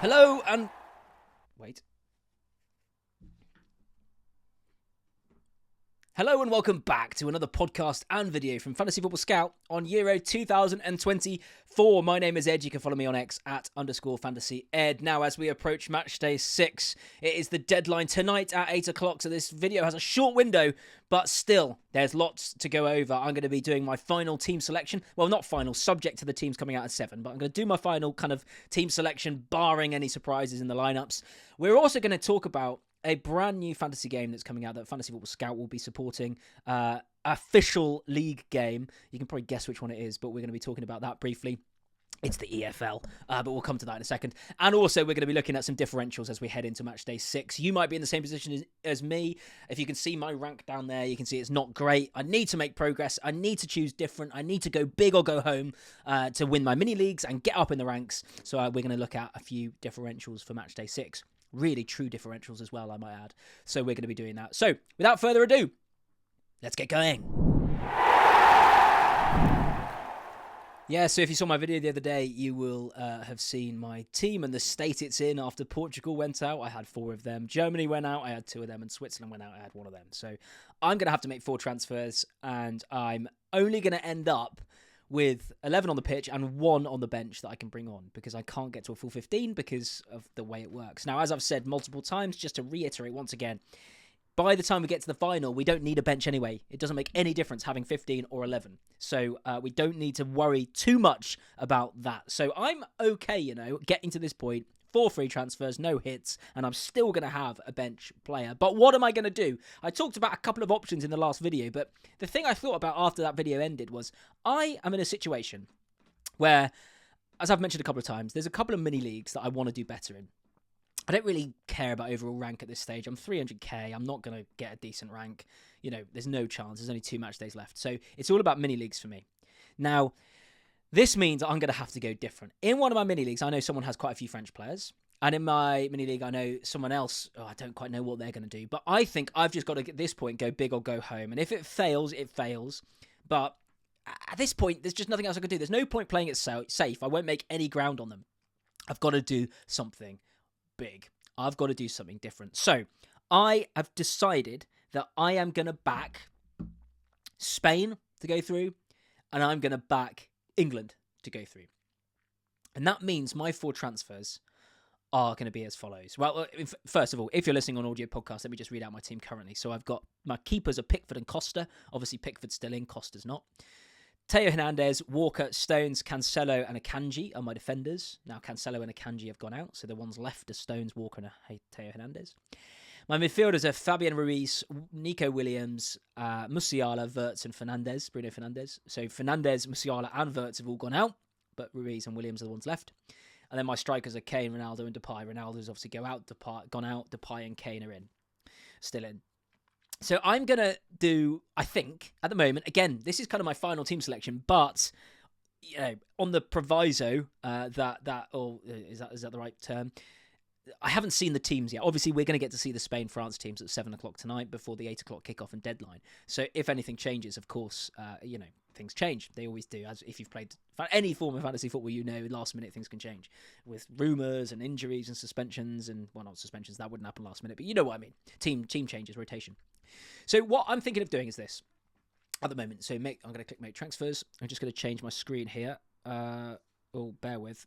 Hello and... Wait. Hello and welcome back to another podcast and video from Fantasy Football Scout on Euro 2024. My name is Ed. You can follow me on X at _FantasyEd. Now, as we approach match day 6, it is the deadline tonight at 8 o'clock. So this video has a short window, but still, there's lots to go over. I'm going to be doing my final team selection. Well, not final, subject to the teams coming out at 7, but I'm going to do my final kind of team selection, barring any surprises in the lineups. We're also going to talk about a brand new fantasy game that's coming out that Fantasy Football Scout will be supporting. Official league game. You can probably guess which one it is, but we're going to be talking about that briefly. It's the EFL, but we'll come to that in a second. And also, we're going to be looking at some differentials as we head into match day 6. You might be in the same position as me. If you can see my rank down there, you can see it's not great. I need to make progress. I need to choose different. I need to go big or go home to win my mini leagues and get up in the ranks. So we're going to look at a few differentials for match day 6. Really true differentials as well, I might add. So we're going to be doing that. So without further ado, let's get going. Yeah, so if you saw my video the other day, you will have seen my team and the state it's in after Portugal went out. I had 4 of them. Germany went out. I had 2 of them. And Switzerland went out. I had 1 of them. So I'm going to have to make 4 transfers. And I'm only going to end up with 11 on the pitch and 1 on the bench that I can bring on because I can't get to a full 15 because of the way it works. Now, as I've said multiple times, just to reiterate once again, by the time we get to the final, we don't need a bench anyway. It doesn't make any difference having 15 or 11. So we don't need to worry too much about that. So I'm okay, getting to this point. 4 free transfers, no hits, and I'm still going to have a bench player. But what am I going to do? I talked about a couple of options in the last video, but the thing I thought about after that video ended was I am in a situation where, as I've mentioned a couple of times, there's a couple of mini leagues that I want to do better in. I don't really care about overall rank at this stage. I'm 300k. I'm not going to get a decent rank. There's no chance. There's only 2 match days left. So it's all about mini leagues for me. Now, this means I'm going to have to go different. In one of my mini leagues, I know someone has quite a few French players. And in my mini league, I know someone else, I don't quite know what they're going to do. But I think I've just got to, at this point, go big or go home. And if it fails, it fails. But at this point, there's just nothing else I can do. There's no point playing it safe. I won't make any ground on them. I've got to do something big. I've got to do something different. So I have decided that I am going to back Spain to go through. And I'm going to back England to go through. And that means my 4 transfers are going to be as follows. Well, first of all, if you're listening on audio podcast, let me just read out my team currently. So I've got my keepers are Pickford and Costa. Obviously, Pickford's still in, Costa's not. Theo Hernandez, Walker, Stones, Cancelo, and Akanji are my defenders. Now, Cancelo and Akanji have gone out, so the ones left are Stones, Walker, and Theo Hernandez. My midfielders are Fabian Ruiz, Nico Williams, Musiala, Wirtz, and Bruno Fernandes. So Fernandes, Musiala, and Wirtz have all gone out, but Ruiz and Williams are the ones left. And then my strikers are Kane, Ronaldo, and Depay. Ronaldo's obviously gone out. Depay and Kane are still in. So I'm going to do, I think, at the moment, again, this is kind of my final team selection, but, on the proviso is that the right term? I haven't seen the teams yet. Obviously, we're going to get to see the Spain-France teams at 7 o'clock tonight before the 8 o'clock kickoff and deadline. So if anything changes, of course, things change. They always do. As if you've played any form of fantasy football, last minute things can change with rumours and injuries and suspensions and, well, not suspensions. That wouldn't happen last minute, but you know what I mean. Team changes, rotation. So what I'm thinking of doing is this at the moment. So I'm going to click make transfers. I'm just going to change my screen here. Bear with.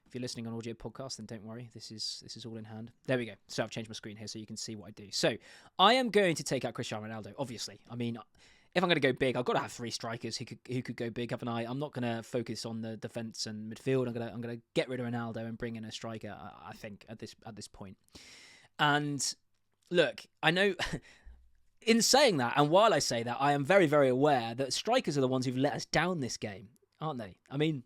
If you're listening on audio podcast, then don't worry. This is all in hand. There we go. So I've changed my screen here so you can see what I do. So I am going to take out Cristiano Ronaldo, obviously. I mean, if I'm going to go big, I've got to have 3 strikers who could go big, haven't I? I'm not going to focus on the defence and midfield. I'm going to get rid of Ronaldo and bring in a striker, I think, at this point. And look, I know in saying that, and while I say that, I am very, very aware that strikers are the ones who've let us down this game, aren't they? I mean,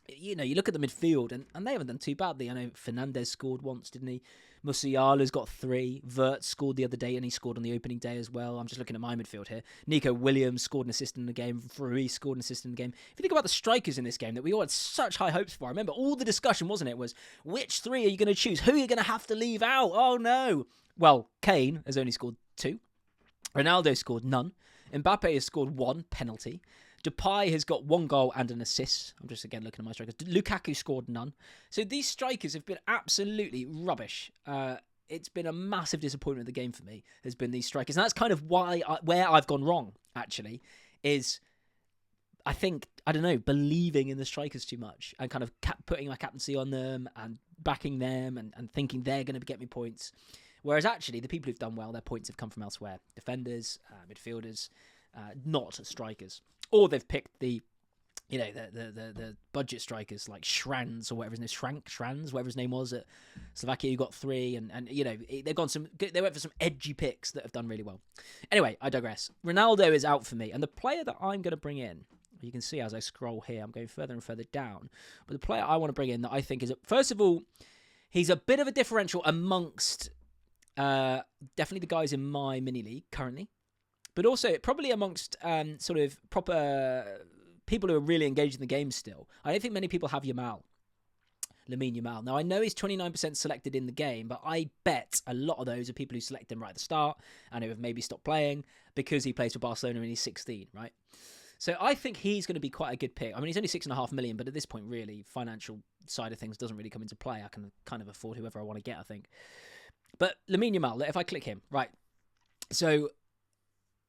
you look at the midfield, and they haven't done too badly. I know Fernandes scored once, didn't he? Musiala's got 3. Wirtz scored the other day, and he scored on the opening day as well. I'm just looking at my midfield here. Nico Williams scored an assist in the game. Ruiz scored an assist in the game. If you think about the strikers in this game that we all had such high hopes for, I remember all the discussion, wasn't it, was which 3 are you going to choose? Who are you going to have to leave out? Oh, no. Well, Kane has only scored 2. Ronaldo scored none. Mbappe has scored 1 penalty. Depay has got 1 goal and an assist. I'm just again looking at my strikers. Lukaku scored none. So these strikers have been absolutely rubbish. It's been a massive disappointment of the game for me, has been these strikers. And that's kind of where I've gone wrong, actually, is I think, I don't know, believing in the strikers too much and kind of putting my captaincy on them and backing them and thinking they're going to get me points. Whereas actually, the people who've done well, their points have come from elsewhere. Defenders, midfielders, not strikers. Or they've picked the budget strikers like Schranz or whatever his name is, Schranz, whatever his name was at Slovakia, who got 3, and they went for some edgy picks that have done really well. Anyway, I digress. Ronaldo is out for me, and the player that I'm going to bring in, you can see as I scroll here, I'm going further and further down, but the player I want to bring in that I think is, first of all, he's a bit of a differential amongst definitely the guys in my mini league currently, but also probably amongst sort of proper people who are really engaged in the game still. I don't think many people have Lamine Yamal. Now, I know he's 29% selected in the game, but I bet a lot of those are people who select him right at the start and who have maybe stopped playing because he plays for Barcelona and he's 16, right? So I think he's going to be quite a good pick. I mean, he's only 6.5 million, but at this point, really, financial side of things doesn't really come into play. I can kind of afford whoever I want to get, I think. But Lamine Yamal, if I click him, right. So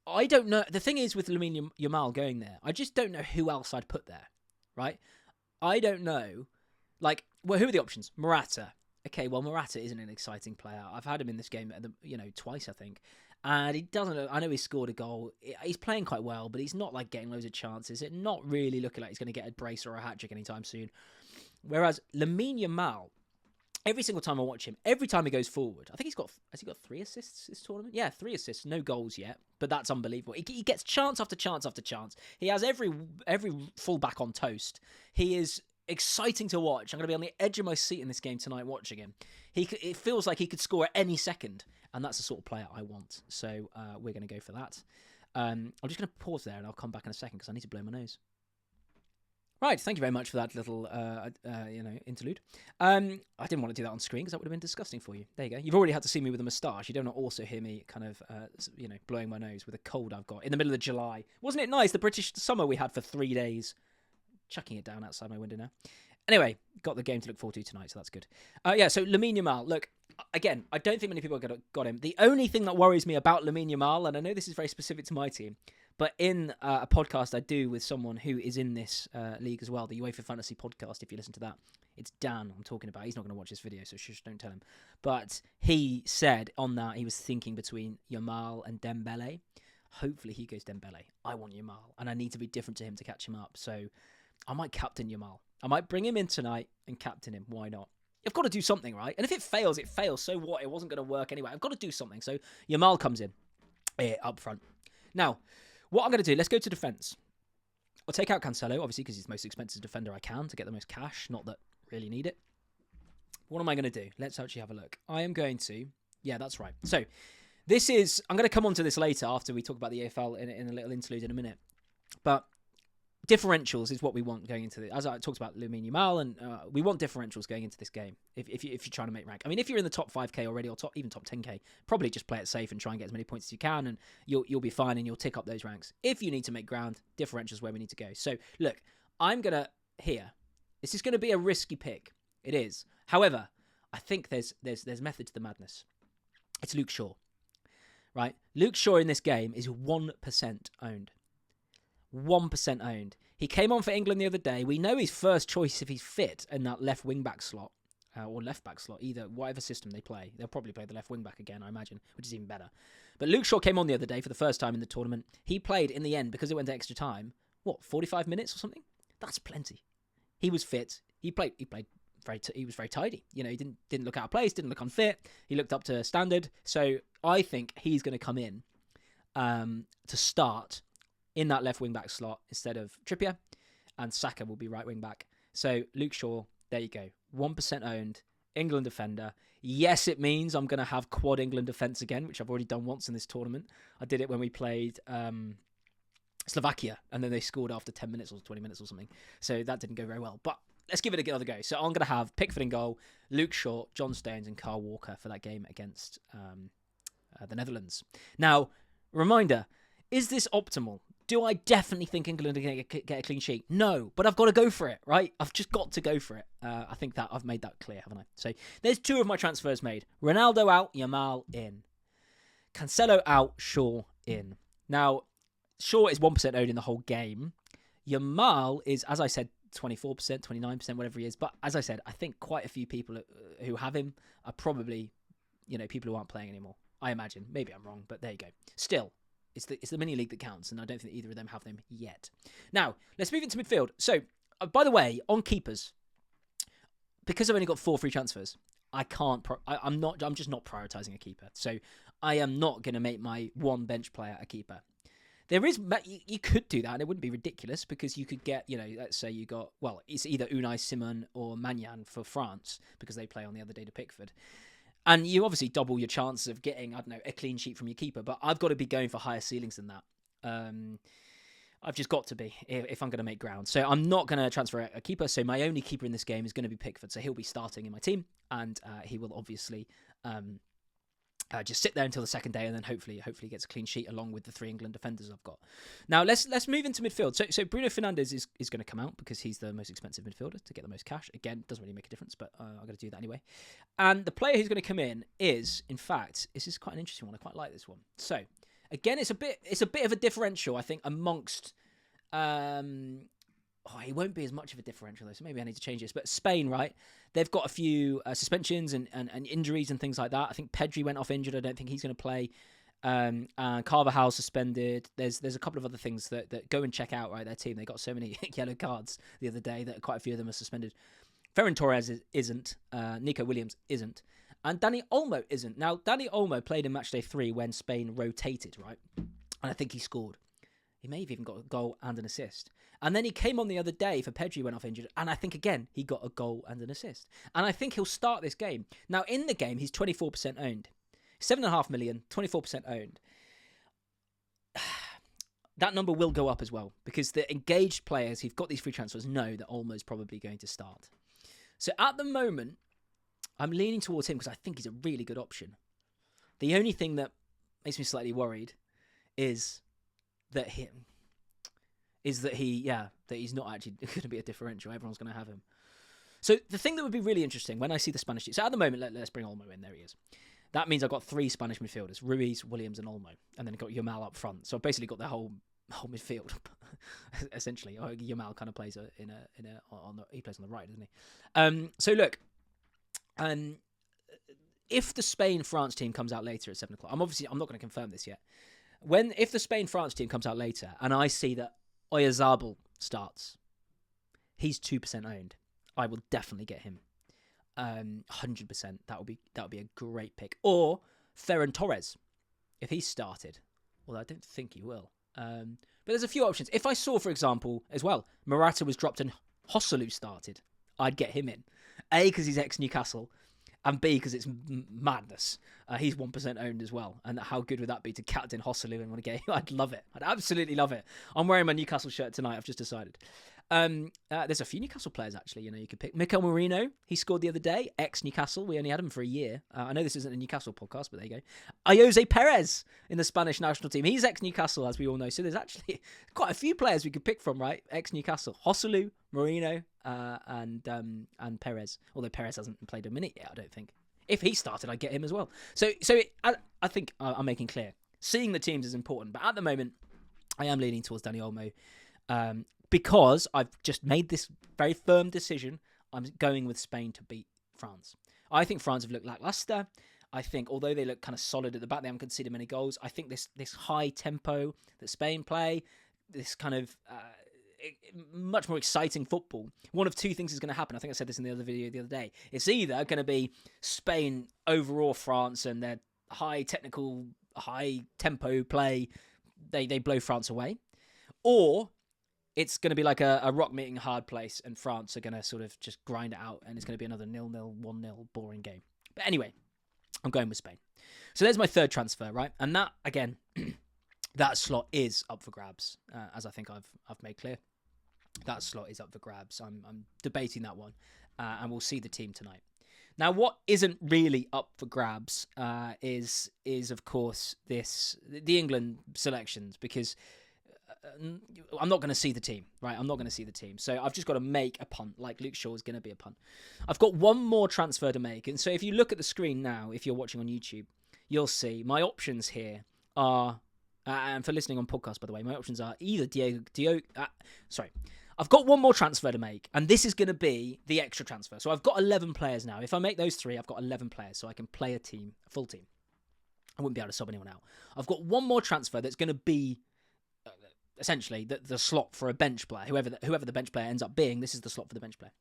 I don't know. The thing is with Lamine Yamal going there, I just don't know who else I'd put there, right? I don't know. Like, well, who are the options? Morata. Okay, well, Morata isn't an exciting player. I've had him in this game, twice, I think. And he doesn't. I know he scored a goal. He's playing quite well, but he's not like getting loads of chances. It's not really looking like he's going to get a brace or a hat trick anytime soon. Whereas Lamine Yamal, every single time I watch him, every time he goes forward, I think has he got 3 assists this tournament? Yeah, 3 assists, no goals yet, but that's unbelievable. He gets chance after chance after chance. He has every fullback on toast. He is exciting to watch. I'm going to be on the edge of my seat in this game tonight watching him. It feels like he could score at any second, and that's the sort of player I want. So we're going to go for that. I'm just going to pause there, and I'll come back in a second because I need to blow my nose. Right, thank you very much for that little, interlude. I didn't want to do that on screen because that would have been disgusting for you. There you go. You've already had to see me with a moustache. You don't also hear me kind of, blowing my nose with a cold I've got in the middle of July. Wasn't it nice, the British summer we had for 3 days? Chucking it down outside my window now. Anyway, got the game to look forward to tonight, so that's good. So Lamine Yamal, look, again, I don't think many people got him. The only thing that worries me about Lamine Yamal, and I know this is very specific to my team, but in a podcast I do with someone who is in this league as well, the UEFA Fantasy podcast, if you listen to that, it's Dan I'm talking about. He's not going to watch this video, so shush, don't tell him. But he said on that he was thinking between Yamal and Dembele. Hopefully he goes Dembele. I want Yamal, and I need to be different to him to catch him up. So I might captain Yamal. I might bring him in tonight and captain him. Why not? I've got to do something, right? And if it fails, it fails. So what? It wasn't going to work anyway. I've got to do something. So Yamal comes in up front. Now, what I'm going to do, let's go to defence. I'll take out Cancelo, obviously, because he's the most expensive defender I can to get the most cash. Not that I really need it. What am I going to do? Let's actually have a look. I am going to... Yeah, that's right. So, this is... I'm going to come on to this later after we talk about the EFL in a little interlude in a minute. But differentials is what we want going into the... As I talked about Lamine Yamal, and we want differentials going into this game if you're trying to make rank. I mean, if you're in the top 5k already or even top 10k, probably just play it safe and try and get as many points as you can, and you'll be fine and you'll tick up those ranks. If you need to make ground, differentials where we need to go. So, look, I'm going to... Here. This is going to be a risky pick. It is. However, I think there's method to the madness. It's Luke Shaw. Right? Luke Shaw in this game is 1% owned. 1% owned. He came on for England the other day. We know his first choice if he's fit in that left wing-back slot, or left-back slot, either, whatever system they play. They'll probably play the left wing-back again, I imagine, which is even better. But Luke Shaw came on the other day for the first time in the tournament. He played in the end, because it went to extra time, 45 minutes or something? That's plenty. He was fit. He was very tidy. He didn't look out of place, didn't look unfit. He looked up to standard. So I think he's going to come in to start in that left wing-back slot instead of Trippier, and Saka will be right wing-back. So Luke Shaw, there you go. 1% owned, England defender. Yes, it means I'm going to have quad England defence again, which I've already done once in this tournament. I did it when we played Slovakia, and then they scored after 10 minutes or 20 minutes or something. So that didn't go very well. But let's give it another go. So I'm going to have Pickford in goal, Luke Shaw, John Stones, and Kyle Walker for that game against the Netherlands. Now, reminder, is this optimal? Do I definitely think England are going to get a clean sheet? No, but I've got to go for it, right? I've just got to go for it. I think that I've made that clear, haven't I? So there's 2 of my transfers made. Ronaldo out, Yamal in. Cancelo out, Shaw in. Now, Shaw is 1% owned in the whole game. Yamal is, as I said, 24%, 29%, whatever he is. But as I said, I think quite a few people who have him are probably, people who aren't playing anymore. I imagine. Maybe I'm wrong, but there you go. Still, it's the mini league that counts, and I don't think either of them have them yet. Now, let's move into midfield. So, by the way, on keepers, because I've only got 4 free transfers, I'm just not prioritizing a keeper. So, I am not going to make my one bench player a keeper. You could do that, and it wouldn't be ridiculous, because you could get, let's say you got, it's either Unai Simon or Magnan for France, because they play on the other day to Pickford. And you obviously double your chances of getting, a clean sheet from your keeper, but I've got to be going for higher ceilings than that. I've just got to be if I'm going to make ground. So I'm not going to transfer a keeper. So my only keeper in this game is going to be Pickford. So he'll be starting in my team, and he will obviously just sit there until the second day, and then hopefully gets a clean sheet along with the 3 England defenders I've got. Now let's move into midfield. So Bruno Fernandes is going to come out because he's the most expensive midfielder to get the most cash. Again, doesn't really make a difference, but I'm going to do that anyway. And the player who's going to come in is, in fact, this is quite an interesting one. I quite like this one. So again, it's a bit of a differential, I think, amongst. He won't be as much of a differential though, so maybe I need to change this. But Spain, right? They've got a few suspensions and injuries and things like that. I think Pedri went off injured. I don't think he's going to play. And Carvajal suspended. There's a couple of other things that go and check out, right? Their team. They got so many yellow cards the other day that quite a few of them are suspended. Ferran Torres isn't. Nico Williams isn't. And Dani Olmo isn't. Now, Dani Olmo played in matchday 3 when Spain rotated, right? And I think he scored. He may have even got a goal and an assist. And then he came on the other day for Pedri went off injured. And I think, again, he got a goal and an assist. And I think he'll start this game. Now, in the game, he's 24% owned. 7.5 million, 24% owned. That number will go up as well, because the engaged players who've got these free transfers know that Olmo's probably going to start. So at the moment, I'm leaning towards him because I think he's a really good option. The only thing that makes me slightly worried is that he's not actually going to be a differential. Everyone's going to have him. So the thing that would be really interesting when I see the Spanish team. So at the moment, let's bring Olmo in. There he is. That means I've got 3 Spanish midfielders: Ruiz, Williams, and Olmo, and then I've got Yamal up front. So I've basically got the whole midfield essentially. Yamal kind of plays he plays on the right, doesn't he? So look, if the Spain-France team comes out later at 7 o'clock, I'm not going to confirm this yet. If the Spain-France team comes out later and I see that Oyarzabal starts, he's 2% owned. I will definitely get him. 100%. That would be a great pick. Or Ferran Torres, if he started. Well, I don't think he will. But there's a few options. If I saw, for example, as well, Morata was dropped and Joselu started, I'd get him in. A, because he's ex-Newcastle, and B, because it's madness. He's 1% owned as well. And how good would that be to captain Joselu in one game? I'd love it. I'd absolutely love it. I'm wearing my Newcastle shirt tonight. I've just decided. There's a few Newcastle players, actually. You could pick Mikel Merino. He scored the other day. Ex-Newcastle. We only had him for a year. I know this isn't a Newcastle podcast, but there you go. Jose Perez in the Spanish national team. He's ex-Newcastle, as we all know. So there's actually quite a few players we could pick from, right? Ex-Newcastle. Joselu, Merino, and Perez. Although Perez hasn't played a minute yet, I don't think. If he started, I'd get him as well. I think I'm making clear. Seeing the teams is important. But at the moment, I am leaning towards Dani Olmo. Because I've just made this very firm decision. I'm going with Spain to beat France. I think France have looked lackluster. I think, although they look kind of solid at the back, they haven't conceded many goals. I think this high tempo that Spain play, this kind of much more exciting football, one of 2 things is going to happen. I think I said this in the other video the other day. It's either going to be Spain overawe France and their high technical, high tempo play, they blow France away, or it's going to be like a rock meeting hard place and France are going to sort of just grind it out and it's going to be another 0-0, 1-0 boring game. But anyway, I'm going with Spain. So there's my 3rd transfer, right? And that, again, that slot is up for grabs, as I think I've made clear. That slot is up for grabs. I'm debating that one, and we'll see the team tonight. Now, what isn't really up for grabs is of course the England selections, because I'm not going to see the team, right? I'm not going to see the team. So I've just got to make a punt, like Luke Shaw is going to be a punt. I've got one more transfer to make. And so if you look at the screen now, if you're watching on YouTube, you'll see my options here are, and for listening on podcast, by the way, my options are either I've got one more transfer to make, and this is going to be the extra transfer. So I've got 11 players now. If I make those 3, I've got 11 players, so I can play a full team. I wouldn't be able to sub anyone out. I've got one more transfer that's going to be essentially the slot for a bench player. Whoever the bench player ends up being, this is the slot for the bench player.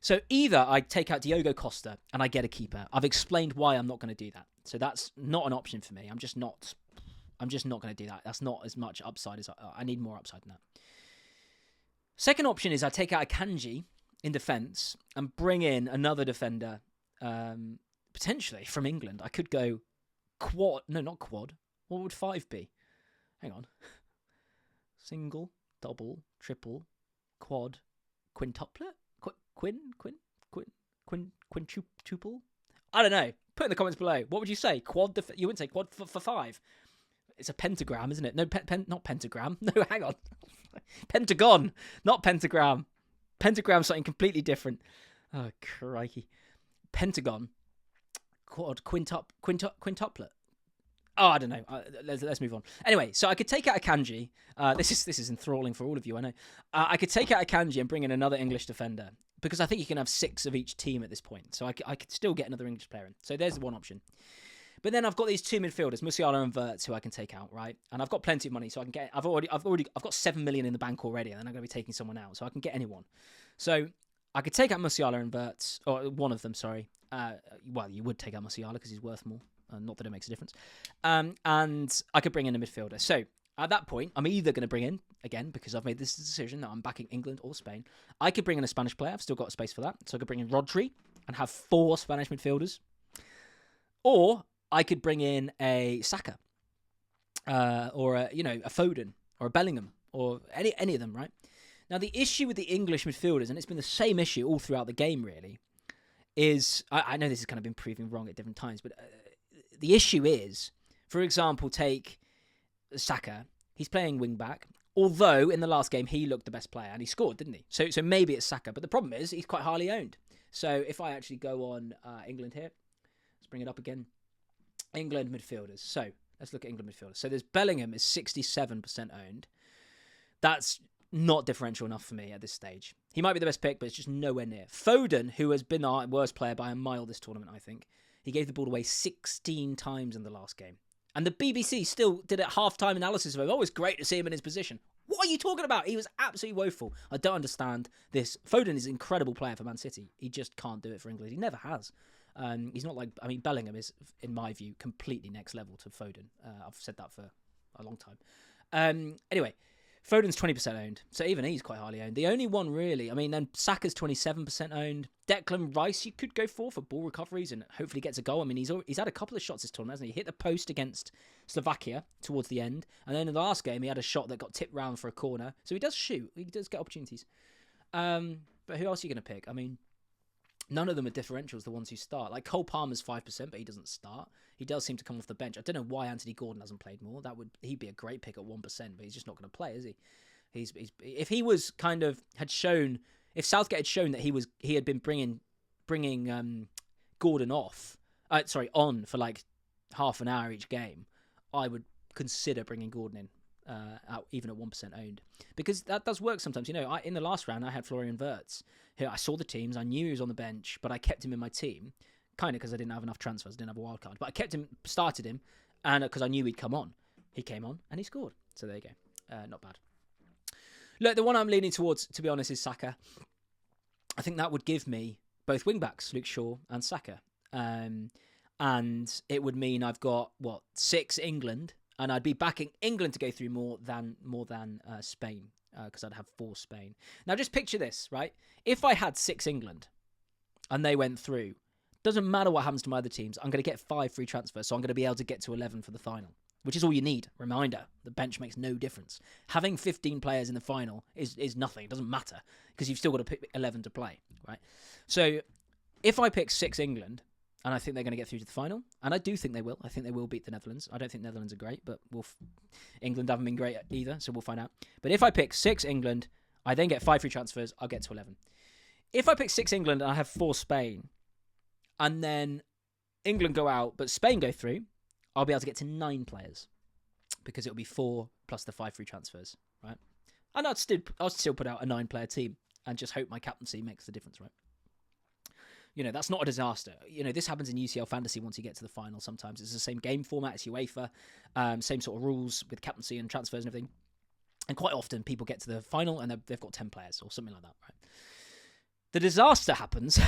So either I take out Diogo Costa and I get a keeper. I've explained why I'm not going to do that. So that's not an option for me. I'm just not going to do that. That's not as much upside as I need more upside than that. Second option is I take out a Kanji in defence and bring in another defender, potentially from England. I could go quad. No, not quad. What would 5 be? Hang on. Single, double, triple, quad, quintuplet? Quintuple? I don't know. Put in the comments below. What would you say? Quad? You wouldn't say quad for 5. It's a pentagram, isn't it? No, not pentagram. No, hang on. Pentagon, not pentagram. Pentagram's something completely different. Oh, crikey. Pentagon. Quad, quintuplet. Oh, I don't know. Let's move on. Anyway, so I could take out a Kanji. This is enthralling for all of you, I know. I could take out a Kanji and bring in another English defender, because I think you can have 6 of each team at this point. So I could still get another English player in. So there's one option. But then I've got these 2 midfielders, Musiala and Wirtz, who I can take out, right? And I've got plenty of money, so I can get. I've got 7 million in the bank already, and then I'm going to be taking someone out, so I can get anyone. So I could take out Musiala and Wirtz, or one of them, sorry. Well, you would take out Musiala because he's worth more. Not that it makes a difference. And I could bring in a midfielder. So at that point, I'm either going to bring in, again, because I've made this decision that I'm backing England or Spain. I could bring in a Spanish player. I've still got space for that. So I could bring in Rodri and have 4 Spanish midfielders. Or I could bring in a Saka, or a Foden, or a Bellingham, or any of them, right? Now, the issue with the English midfielders, and it's been the same issue all throughout the game, really, is, I know this has kind of been proven wrong at different times, but the issue is, for example, take Saka. He's playing wing-back, although in the last game he looked the best player, and he scored, didn't he? So maybe it's Saka, but the problem is he's quite highly owned. So if I actually go on England here, let's bring it up again. England midfielders. So let's look at England midfielders. So there's Bellingham is 67% owned. That's not differential enough for me at this stage. He might be the best pick, but it's just nowhere near. Foden, who has been our worst player by a mile this tournament, I think. He gave the ball away 16 times in the last game. And the BBC still did a half-time analysis of him. Oh, it's great to see him in his position. What are you talking about? He was absolutely woeful. I don't understand this. Foden is an incredible player for Man City. He just can't do it for England. He never has. He's not like, Bellingham is, in my view, completely next level to Foden. I've said that for a long time. Anyway, Foden's 20% owned, so even he's quite highly owned. The only one really, then Saka's 27% owned. Declan Rice you could go for ball recoveries and hopefully gets a goal. He's had a couple of shots this tournament, hasn't he? He hit the post against Slovakia towards the end, and then in the last game he had a shot that got tipped round for a corner. So he does shoot, he does get opportunities. But who else are you going to pick? None of them are differentials, the ones who start. Like Cole Palmer's 5%, but he doesn't start. He does seem to come off the bench. I don't know why Anthony Gordon hasn't played more. He'd be a great pick at 1%, but he's just not going to play, is he? If he was if Southgate had shown that he had been bringing Gordon on for like half an hour each game, I would consider bringing Gordon in. Out even at 1% owned, because that does work sometimes. In the last round I had Florian Wirtz. I saw the teams, I knew he was on the bench, but I kept him in my team, kind of because I didn't have enough transfers, I didn't have a wild card, but I kept him, started him, and because I knew he'd come on. He came on and he scored. So there you go. Not bad. Look, the one I'm leaning towards, to be honest, is Saka. I think that would give me both wing backs, Luke Shaw and Saka, and it would mean I've got 6 England. And I'd be backing England to go through more than Spain, because I'd have 4 Spain. Now, just picture this, right? If I had 6 England and they went through, doesn't matter what happens to my other teams, I'm going to get 5 free transfers, so I'm going to be able to get to 11 for the final, which is all you need. Reminder, the bench makes no difference. Having 15 players in the final is nothing. It doesn't matter, because you've still got to pick 11 to play, right? So if I pick 6 England, and I think they're going to get through to the final. And I do think they will. I think they will beat the Netherlands. I don't think the Netherlands are great, but England haven't been great either, so we'll find out. But if I pick 6 England, I then get 5 free transfers, I'll get to 11. If I pick 6 England and I have 4 Spain, and then England go out, but Spain go through, I'll be able to get to 9 players, because it'll be 4 plus the 5 free transfers, right? And I'll still put out a 9-player team and just hope my captaincy makes the difference, right? That's not a disaster. This happens in UCL Fantasy once you get to the final sometimes. It's the same game format, it's UEFA, same sort of rules with captaincy and transfers and everything. And quite often people get to the final and they've got 10 players or something like that, right? The disaster happens.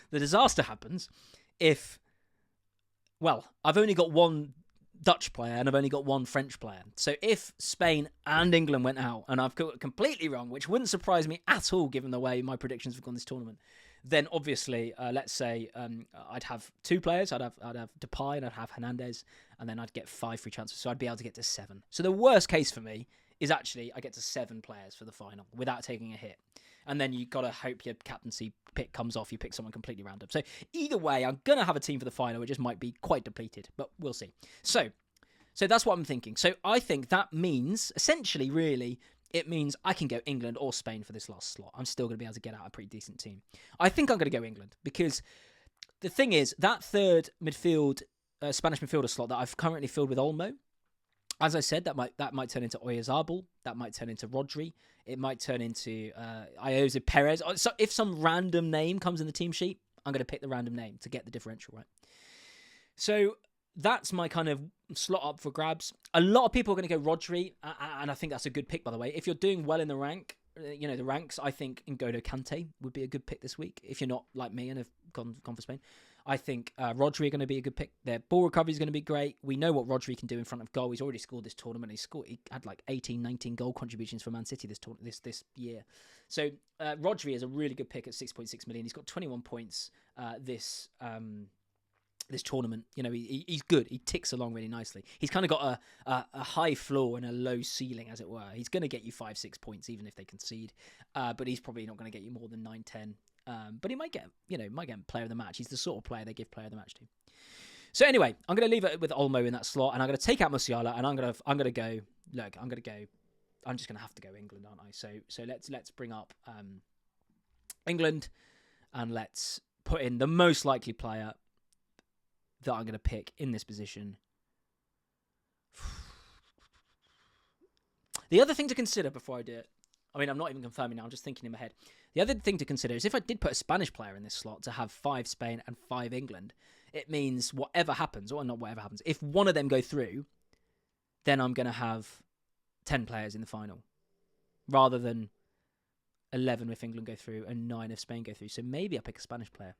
The disaster happens if, I've only got 1 Dutch player and I've only got 1 French player. So if Spain and England went out and I've got it completely wrong, which wouldn't surprise me at all given the way my predictions have gone this tournament, then obviously, let's say I'd have 2 players. I'd have Depay and I'd have Hernandez, and then I'd get 5 free transfers. So I'd be able to get to 7. So the worst case for me is actually I get to 7 players for the final without taking a hit. And then you got to hope your captaincy pick comes off. You pick someone completely random. So either way, I'm going to have a team for the final. It just might be quite depleted, but we'll see. So that's what I'm thinking. So I think that means, essentially, really, it means I can go England or Spain for this last slot. I'm still going to be able to get out a pretty decent team. I think I'm going to go England, because the thing is, that third midfield, Spanish midfielder slot that I've currently filled with Olmo, as I said, that might turn into Oyarzabal. That might turn into Rodri. It might turn into Iosa Perez. So if some random name comes in the team sheet, I'm going to pick the random name to get the differential, right? So that's my kind of slot up for grabs. A lot of people are going to go Rodri, and I think that's a good pick, by the way. If you're doing well in the the ranks, I think N'Golo Kante would be a good pick this week. If you're not like me and have gone for Spain, I think Rodri are going to be a good pick. Their ball recovery is going to be great. We know what Rodri can do in front of goal. He's already scored this tournament. He had like 18, 19 goal contributions for Man City this year. So Rodri is a really good pick at 6.6 million. He's got 21 points this tournament. He's good. He ticks along really nicely. He's kind of got a high floor and a low ceiling, as it were. He's going to get you 5-6 points even if they concede, but he's probably not going to get you more than 9-10. But he might get player of the match. He's the sort of player they give player of the match to. So anyway, I'm going to leave it with Olmo in that slot, and I'm going to take out Musiala, and I'm going to go. Look, I'm just going to have to go England, aren't I? So let's bring up England, and let's put in the most likely player that I'm going to pick in this position. The other thing to consider before I do it, I mean, I'm not even confirming now, I'm just thinking in my head. The other thing to consider is if I did put a Spanish player in this slot to have 5 Spain and 5 England, it means whatever happens, or not whatever happens, if one of them go through, then I'm going to have 10 players in the final, rather than 11 if England go through and 9 if Spain go through. So maybe I'll pick a Spanish player.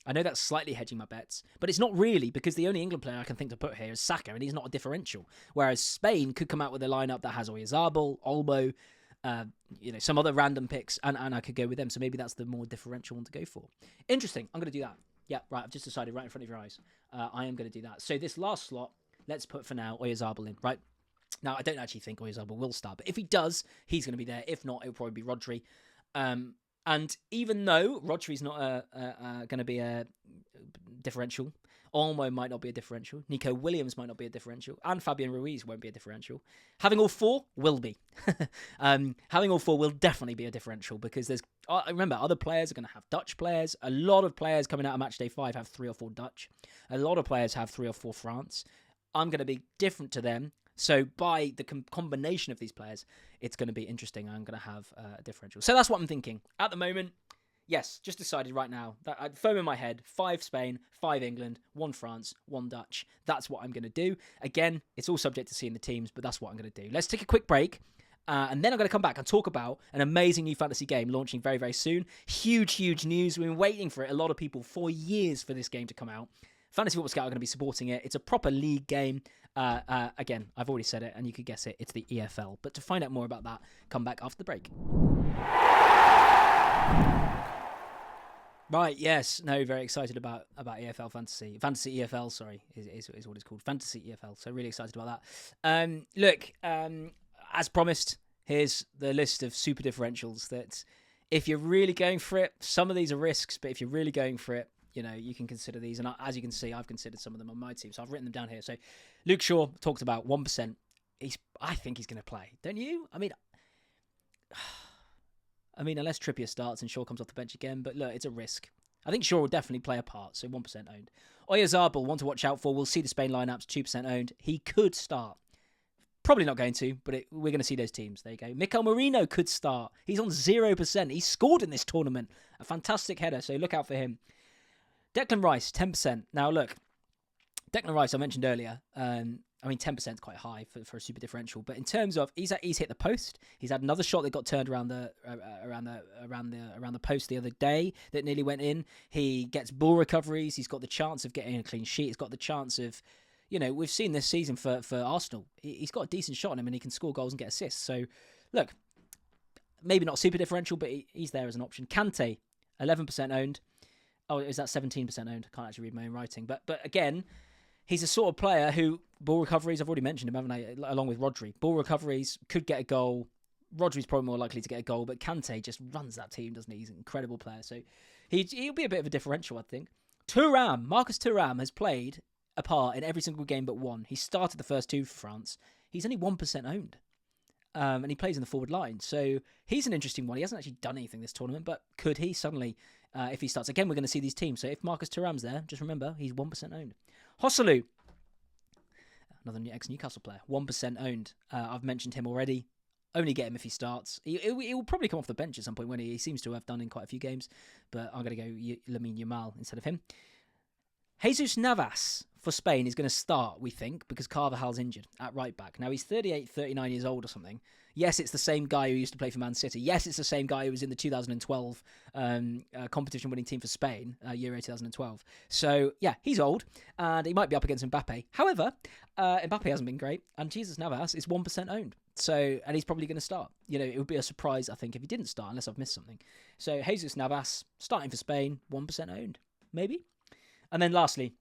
I know that's slightly hedging my bets, but it's not really, because the only England player I can think to put here is Saka, and he's not a differential. Whereas Spain could come out with a lineup that has Oyarzabal, Olmo, some other random picks, and I could go with them. So maybe that's the more differential one to go for. Interesting. I'm going to do that. Yeah, right. I've just decided right in front of your eyes. I am going to do that. So this last slot, let's put for now Oyarzabal in, right? Now, I don't actually think Oyarzabal will start, but if he does, he's going to be there. If not, it'll probably be Rodri. And even though Rodri's not going to be a differential, Olmo might not be a differential, Nico Williams might not be a differential, and Fabian Ruiz won't be a differential. Having all 4 will be. Having all 4 will definitely be a differential, because there's, remember, other players are going to have Dutch players. A lot of players coming out of Matchday 5 have 3 or 4 Dutch. A lot of players have 3 or 4 France. I'm going to be different to them. So by the combination of these players, it's going to be interesting. I'm going to have a differential. So that's what I'm thinking. At the moment, yes, just decided right now. That I'd foam in my head, 5 Spain, 5 England, 1 France, 1 Dutch. That's what I'm going to do. Again, it's all subject to seeing the teams, but that's what I'm going to do. Let's take a quick break. And then I'm going to come back and talk about an amazing new fantasy game launching very, very soon. Huge news. We've been waiting for it, a lot of people, for years for this game to come out. Fantasy Football Scout are going to be supporting it. It's a proper league game. Again, I've already said it, and you could guess it. It's the EFL. But to find out more about that, come back after the break. Right, yes. No, very excited about EFL Fantasy. Fantasy EFL, sorry, is what it's called. Fantasy EFL. So really excited about that. Look, as promised, here's the list of super differentials that if you're really going for it, some of these are risks, but if you're really going for it, You know, you can consider these, and as you can see, I've considered some of them on my team, so I've written them down here. So, Luke Shaw talked about 1%. I think he's going to play, don't you? I mean, unless Trippier starts and Shaw comes off the bench again, but look, it's a risk. I think Shaw will definitely play a part, so 1% owned. Oyarzabal, one to watch out for. We'll see the Spain lineups, 2% owned. He could start. Probably not going to, but we're going to see those teams. There you go. Mikel Merino could start. He's on 0%. He scored in this tournament. A fantastic header, so look out for him. Declan Rice, 10%. Now, look, Declan Rice, I mentioned earlier, 10% is quite high for a super differential. But in terms of, he's hit the post. He's had another shot that got turned around the post the other day that nearly went in. He gets ball recoveries. He's got the chance of getting a clean sheet. He's got the chance of, we've seen this season for Arsenal. He's got a decent shot on him, and he can score goals and get assists. So, look, maybe not super differential, but he's there as an option. Kante, 11% owned. Oh, is that 17% owned? I can't actually read my own writing. But again, he's a sort of player who, ball recoveries, I've already mentioned him, haven't I? Along with Rodri. Ball recoveries, could get a goal. Rodri's probably more likely to get a goal, but Kante just runs that team, doesn't he? He's an incredible player. So he'll be a bit of a differential, I think. Marcus Thuram has played a part in every single game but one. He started the first two for France. He's only 1% owned. And he plays in the forward line. So he's an interesting one. He hasn't actually done anything this tournament, but could he suddenly, if he starts? Again, we're going to see these teams. So if Marcus Thuram's there, just remember, he's 1% owned. Joselu, another ex-Newcastle player, 1% owned. I've mentioned him already. Only get him if he starts. He will probably come off the bench at some point when he seems to have done in quite a few games. But I'm going to go Lamine Yamal instead of him. Jesus Navas for Spain is going to start, we think, because Carvajal's injured at right back. Now, he's 38, 39 years old or something. Yes, it's the same guy who used to play for Man City. Yes, it's the same guy who was in the 2012 competition-winning team for Spain, Euro 2012. So, yeah, he's old, and he might be up against Mbappe. However, Mbappe hasn't been great, and Jesus Navas is 1% owned. So, and he's probably going to start. It would be a surprise, I think, if he didn't start, unless I've missed something. So, Jesus Navas, starting for Spain, 1% owned. Maybe? And then lastly,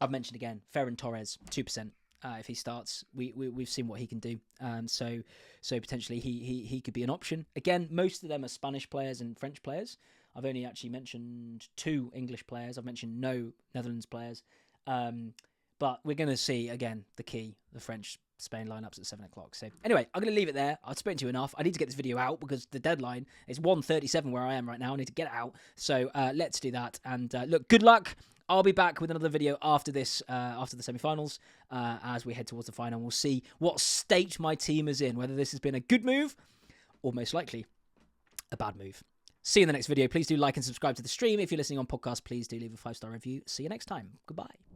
I've mentioned again, Ferran Torres, 2%. If he starts, we've seen what he can do. So potentially he could be an option. Again, most of them are Spanish players and French players. I've only actually mentioned 2 English players. I've mentioned no Netherlands players. But we're going to see, again, the French-Spain lineups at 7 o'clock. So anyway, I'm going to leave it there. I've spoken to you enough. I need to get this video out because the deadline is 1:37 where I am right now. I need to get it out. So let's do that. And look, good luck. I'll be back with another video after this, after the semi-finals, as we head towards the final. We'll see what state my team is in, whether this has been a good move or most likely a bad move. See you in the next video. Please do like and subscribe to the stream. If you're listening on podcast, please do leave a 5-star review. See you next time. Goodbye.